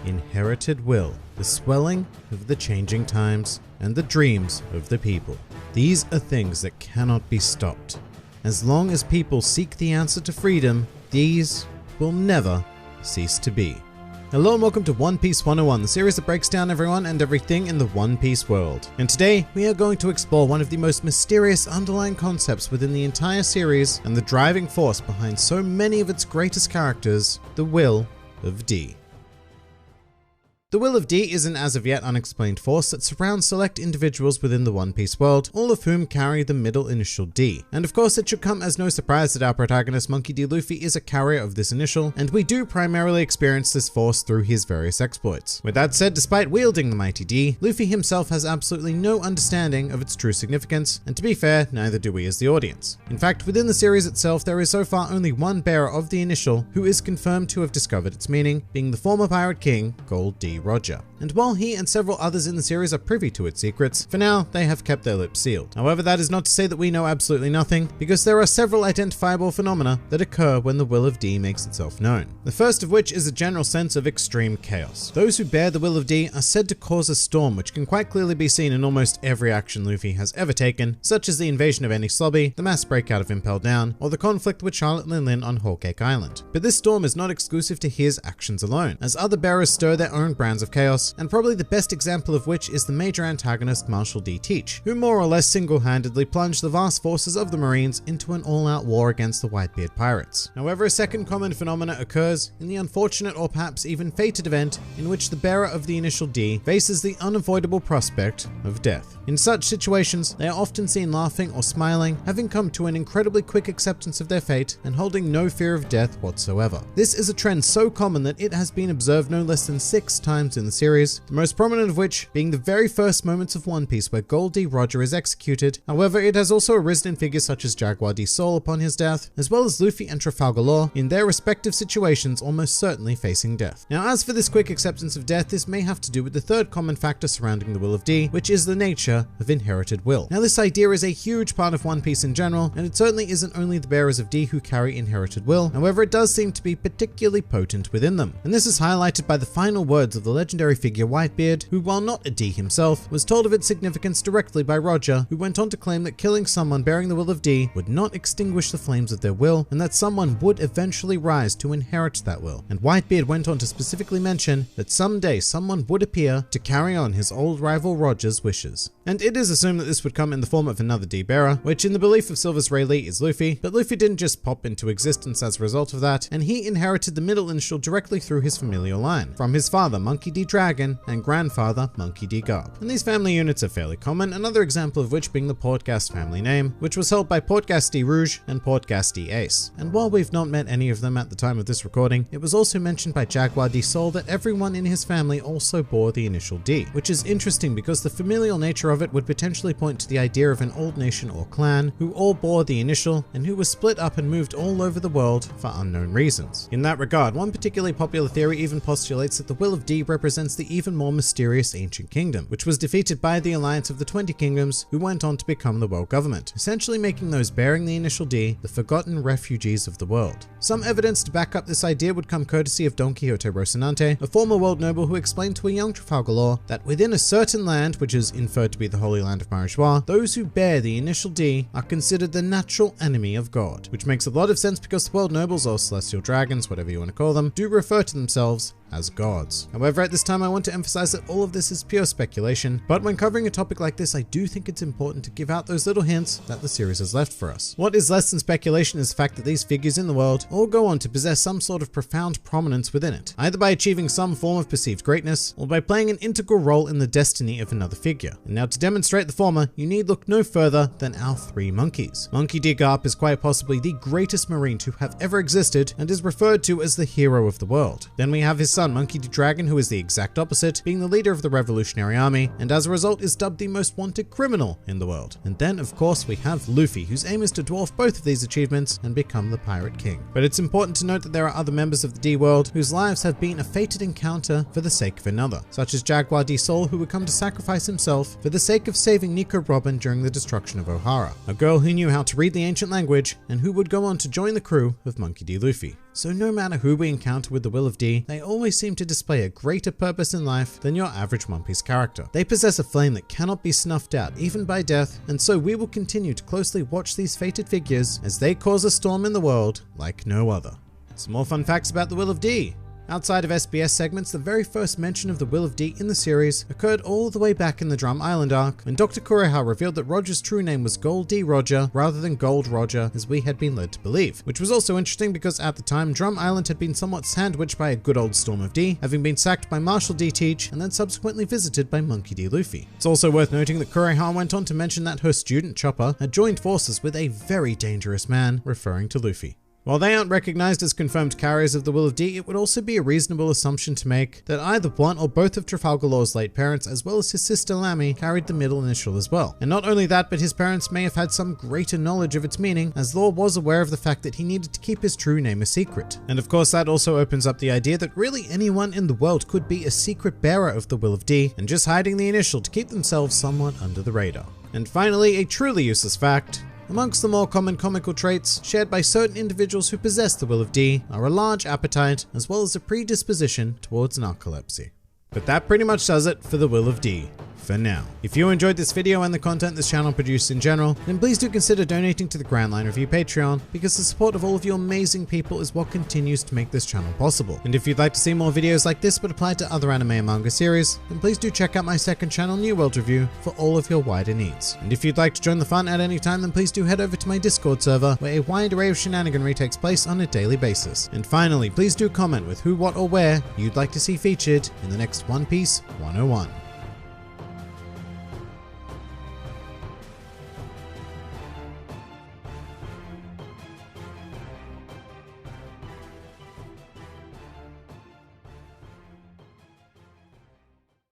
inherited will, the swelling of the changing times, and the dreams of the people. These are things that cannot be stopped. As long as people seek the answer to freedom, these will never cease to be. Hello and welcome to One Piece 101, the series that breaks down everyone and everything in the One Piece world. And today, we are going to explore one of the most mysterious underlying concepts within the entire series and the driving force behind so many of its greatest characters, the Will of D. The Will of D is an as of yet unexplained force that surrounds select individuals within the One Piece world, all of whom carry the middle initial D. And of course it should come as no surprise that our protagonist Monkey D. Luffy is a carrier of this initial, and we do primarily experience this force through his various exploits. With that said, despite wielding the mighty D, Luffy himself has absolutely no understanding of its true significance, and to be fair, neither do we as the audience. In fact, within the series itself, there is so far only one bearer of the initial who is confirmed to have discovered its meaning, being the former Pirate King, Gold D. Roger. And while he and several others in the series are privy to its secrets, for now they have kept their lips sealed. However, that is not to say that we know absolutely nothing, because there are several identifiable phenomena that occur when the Will of D makes itself known. The first of which is a general sense of extreme chaos. Those who bear the Will of D are said to cause a storm, which can quite clearly be seen in almost every action Luffy has ever taken, such as the invasion of Enies Lobby, the mass breakout of Impel Down, or the conflict with Charlotte Linlin on Whole Cake Island. But this storm is not exclusive to his actions alone, as other bearers stir their own brands of chaos, and probably the best example of which is the major antagonist Marshall D. Teach, who more or less single-handedly plunged the vast forces of the Marines into an all-out war against the Whitebeard pirates. However, a second common phenomena occurs in the unfortunate or perhaps even fated event in which the bearer of the initial D faces the unavoidable prospect of death. In such situations, they are often seen laughing or smiling, having come to an incredibly quick acceptance of their fate and holding no fear of death whatsoever. This is a trend so common that it has been observed no less than 6 times in the series, the most prominent of which being the very first moments of One Piece where Gold D. Roger is executed. However, it has also arisen in figures such as Jaguar D. Soul upon his death, as well as Luffy and Trafalgar Law in their respective situations almost certainly facing death. Now, as for this quick acceptance of death, this may have to do with the third common factor surrounding the Will of D, which is the nature of inherited will. Now, this idea is a huge part of One Piece in general, and it certainly isn't only the bearers of D who carry inherited will. However, it does seem to be particularly potent within them. And this is highlighted by the final words of the legendary figure Whitebeard, who, while not a D himself, was told of its significance directly by Roger, who went on to claim that killing someone bearing the Will of D would not extinguish the flames of their will, and that someone would eventually rise to inherit that will. And Whitebeard went on to specifically mention that someday someone would appear to carry on his old rival Roger's wishes. And it is assumed that this would come in the form of another D bearer, which in the belief of Silver's Rayleigh is Luffy, but Luffy didn't just pop into existence as a result of that, and he inherited the middle initial directly through his familial line, from his father Monkey D. Dragon and grandfather Monkey D. Garp. And these family units are fairly common, another example of which being the Portgas family name, which was held by Portgas D. Rouge and Portgas D. Ace. And while we've not met any of them at the time of this recording, it was also mentioned by Jaguar D. Soul that everyone in his family also bore the initial D, which is interesting because the familial nature of it would potentially point to the idea of an old nation or clan who all bore the initial and who were split up and moved all over the world for unknown reasons. In that regard, one particularly popular theory even postulates that the Will of D represents the even more mysterious ancient kingdom, which was defeated by the alliance of the 20 kingdoms who went on to become the world government, essentially making those bearing the initial D the forgotten refugees of the world. Some evidence to back up this idea would come courtesy of Don Quixote Rocinante, a former world noble who explained to a young Trafalgar Law that within a certain land, which is inferred to be the Holy Land of Marijois, those who bear the initial D are considered the natural enemy of God, which makes a lot of sense because the world nobles, or celestial dragons, whatever you want to call them, do refer to themselves as gods. However, at this time I want to emphasize that all of this is pure speculation, but when covering a topic like this, I do think it's important to give out those little hints that the series has left for us. What is less than speculation is the fact that these figures in the world all go on to possess some sort of profound prominence within it, either by achieving some form of perceived greatness, or by playing an integral role in the destiny of another figure. And now to demonstrate the former, you need look no further than our 3 monkeys. Monkey D. Garp is quite possibly the greatest marine to have ever existed, and is referred to as the hero of the world. Then we have his son Monkey D. Dragon, who is the exact opposite, being the leader of the Revolutionary Army, and as a result is dubbed the most wanted criminal in the world. And then of course we have Luffy, whose aim is to dwarf both of these achievements and become the Pirate King. But it's important to note that there are other members of the D world whose lives have been a fated encounter for the sake of another, such as Jaguar D. Soul, who would come to sacrifice himself for the sake of saving Nico Robin during the destruction of Ohara, a girl who knew how to read the ancient language and who would go on to join the crew of Monkey D. Luffy. So no matter who we encounter with the Will of D, they always seem to display a greater purpose in life than your average One Piece character. They possess a flame that cannot be snuffed out even by death, and so we will continue to closely watch these fated figures as they cause a storm in the world like no other. Some more fun facts about the Will of D. Outside of SBS segments, the very first mention of the Will of D in the series occurred all the way back in the Drum Island arc, when Dr. Kureha revealed that Roger's true name was Gold D. Roger rather than Gold Roger as we had been led to believe, which was also interesting because at the time Drum Island had been somewhat sandwiched by a good old Storm of D, having been sacked by Marshall D. Teach and then subsequently visited by Monkey D. Luffy. It's also worth noting that Kureha went on to mention that her student Chopper had joined forces with a very dangerous man, referring to Luffy. While they aren't recognized as confirmed carriers of the Will of D, it would also be a reasonable assumption to make that either one or both of Trafalgar Law's late parents, as well as his sister Lamy, carried the middle initial as well. And not only that, but his parents may have had some greater knowledge of its meaning, as Law was aware of the fact that he needed to keep his true name a secret. And of course, that also opens up the idea that really anyone in the world could be a secret bearer of the Will of D, and just hiding the initial to keep themselves somewhat under the radar. And finally, a truly useless fact. Amongst the more common comical traits shared by certain individuals who possess the Will of D are a large appetite as well as a predisposition towards narcolepsy. But that pretty much does it for the Will of D. For now. If you enjoyed this video and the content this channel produced in general, then please do consider donating to the Grand Line Review Patreon, because the support of all of you amazing people is what continues to make this channel possible. And if you'd like to see more videos like this but applied to other anime and manga series, then please do check out my second channel, New World Review, for all of your wider needs. And if you'd like to join the fun at any time, then please do head over to my Discord server, where a wide array of shenaniganry takes place on a daily basis. And finally, please do comment with who, what, or where you'd like to see featured in the next One Piece 101.